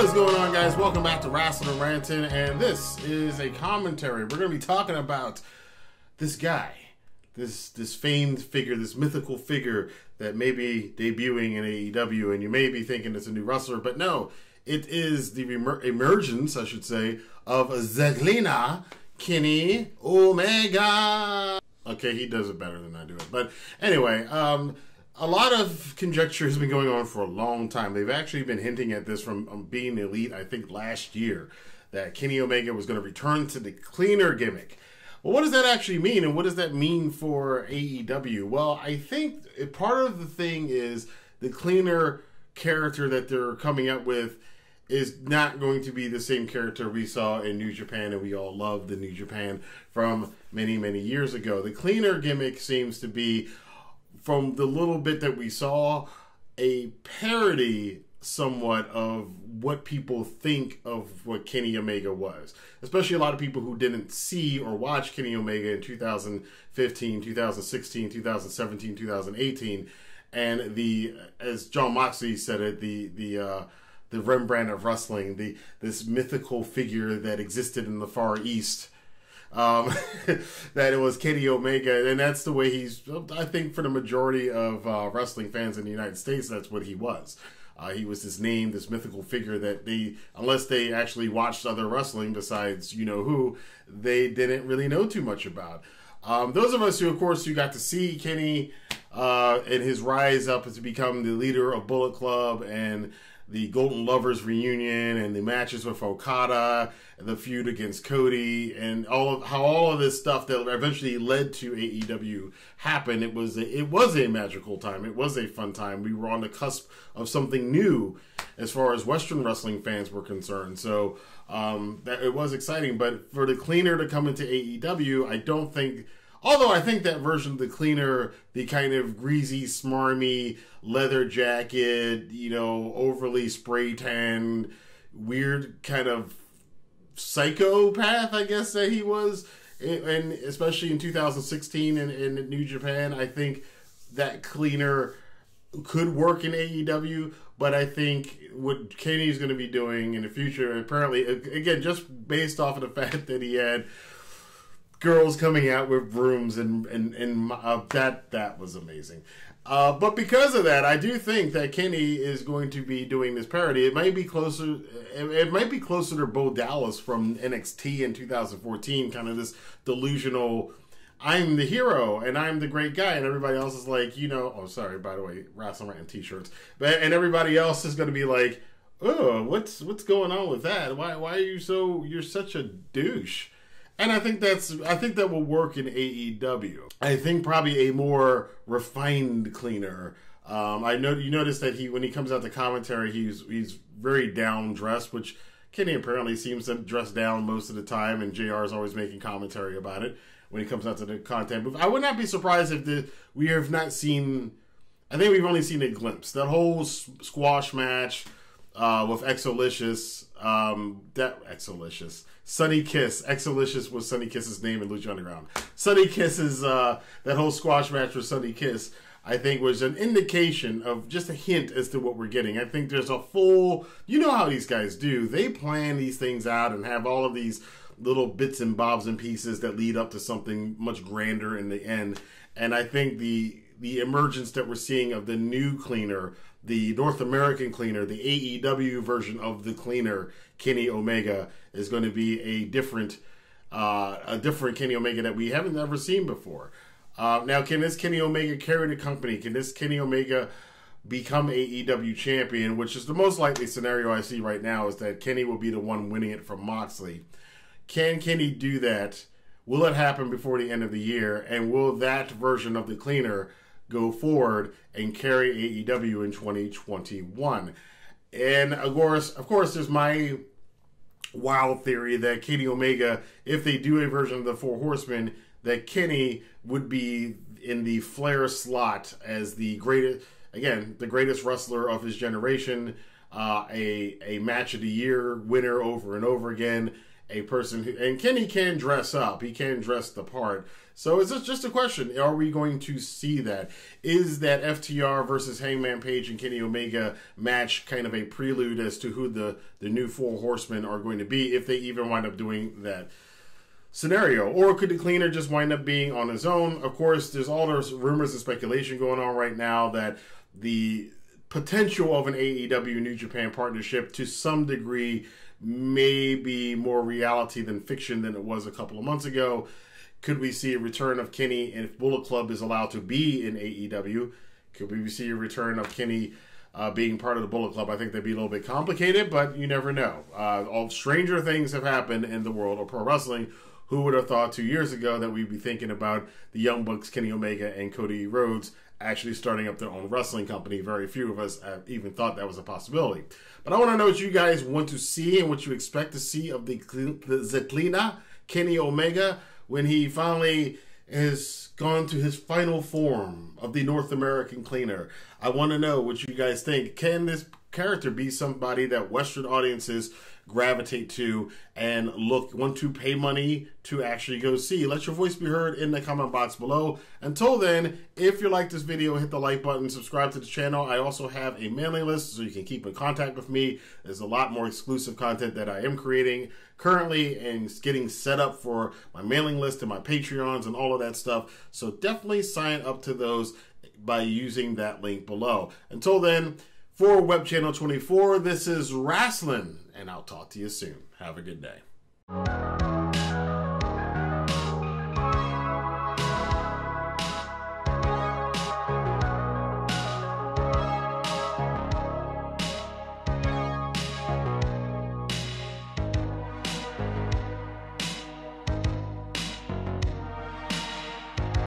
What is going on, guys? Welcome back to Rassslin Rantin, and this is a commentary. We're going to be talking about this guy, this famed figure, this mythical figure that may be debuting in AEW, and you may be thinking it's a new wrestler, but no, it is the emergence, I should say, of Zaglina Kenny Omega. Okay, he does it better than I do it, but anyway, a lot of conjecture has been going on for a long time. They've actually been hinting at this from being elite, I think, last year, that Kenny Omega was going to return to the cleaner gimmick. Well, what does that actually mean, and what does that mean for AEW? Well, I think part of the thing is the cleaner character that they're coming up with is not going to be the same character we saw in New Japan, and we all loved in New Japan from many, many years ago. The cleaner gimmick seems to be, from the little bit that we saw, a parody somewhat of what people think of what Kenny Omega was. Especially a lot of people who didn't see or watch Kenny Omega in 2015, 2016, 2017, 2018. And as John Moxley said it, the Rembrandt of wrestling, this mythical figure that existed in the Far East. That it was Kenny Omega, and that's the way I think for the majority of wrestling fans in the United States, that's what he was. He was this name, this mythical figure that unless they actually watched other wrestling besides you-know-who, they didn't really know too much about. Those of us who got to see Kenny and his rise up to become the leader of Bullet Club and the Golden Lovers reunion and the matches with Okada, the feud against Cody, and how all of this stuff that eventually led to AEW happened. It was a magical time. It was a fun time. We were on the cusp of something new as far as Western wrestling fans were concerned. So it was exciting. But for the cleaner to come into AEW, I don't think. Although I think that version of the cleaner, the kind of greasy, smarmy, leather jacket, overly spray tan, weird kind of psychopath, I guess that he was, and especially in 2016 in New Japan, I think that cleaner could work in AEW, but I think what Kenny's going to be doing in the future, apparently, again, just based off of the fact that he had girls coming out with brooms and that was amazing. But because of that, I do think that Kenny is going to be doing this parody. It might be closer. It might be closer to Bo Dallas from NXT in 2014, kind of this delusional, I'm the hero and I'm the great guy, and everybody else is like, oh, sorry, by the way, Rassslin Rantin t-shirts, and everybody else is going to be like, oh, what's going on with that? Why are you're such a douche? And I think that will work in AEW. I think probably a more refined cleaner. I know you notice that when he comes out to commentary, he's very down dressed, which Kenny apparently seems to dress down most of the time, and JR is always making commentary about it when he comes out to the content booth. I would not be surprised if we have not seen. I think we've only seen a glimpse. That whole squash match with Exolicious, Sunny Kiss. Exolicious was Sunny Kiss's name in Lucha Underground. Sunny Kiss's, that whole squash match with Sunny Kiss, I think was an indication of just a hint as to what we're getting. I think there's a full, how these guys do. They plan these things out and have all of these little bits and bobs and pieces that lead up to something much grander in the end. And I think the emergence that we're seeing of the new cleaner, the North American cleaner, the AEW version of the cleaner, Kenny Omega, is going to be a different Kenny Omega that we haven't ever seen before. Now, can this Kenny Omega carry the company? Can this Kenny Omega become AEW champion? Which is the most likely scenario I see right now, is that Kenny will be the one winning it from Moxley. Can Kenny do that? Will it happen before the end of the year? And will that version of the cleaner go forward and carry AEW in 2021? And of course, there's my wild theory that Kenny Omega, if they do a version of the Four Horsemen, that Kenny would be in the Flair slot as the greatest wrestler of his generation, a match of the year winner over and over again, a person who, and Kenny can dress up. He can dress the part. So it's just a question. Are we going to see that? Is that FTR versus Hangman Page and Kenny Omega match kind of a prelude as to who the new Four Horsemen are going to be, if they even wind up doing that scenario? Or could the Cleaner just wind up being on his own? Of course, there's all those rumors and speculation going on right now that the potential of an AEW New Japan partnership to some degree may be more reality than fiction than it was a couple of months ago. Could we see a return of Kenny, and if Bullet Club is allowed to be in AEW, could we see a return of Kenny being part of the Bullet Club? I think that'd be a little bit complicated, but you never know. All stranger things have happened in the world of pro wrestling. Who would have thought 2 years ago that we'd be thinking about the Young Bucks, Kenny Omega, and Cody Rhodes actually starting up their own wrestling company? Very few of us have even thought that was a possibility. But I want to know what you guys want to see and what you expect to see of the Cleaner, Kenny Omega, when he finally has gone to his final form of the North American Cleaner. I want to know what you guys think. Can this character be somebody that Western audiences gravitate to and want to pay money to actually go see? Let your voice be heard in the comment box below. Until then, if you like this video, hit the like button, subscribe to the channel. I also have a mailing list so you can keep in contact with me. There's a lot more exclusive content that I am creating currently and getting set up for my mailing list and my Patreons and all of that stuff. So definitely sign up to those by using that link below. Until then, for Web Channel 24, this is Rassslin, and I'll talk to you soon. Have a good day.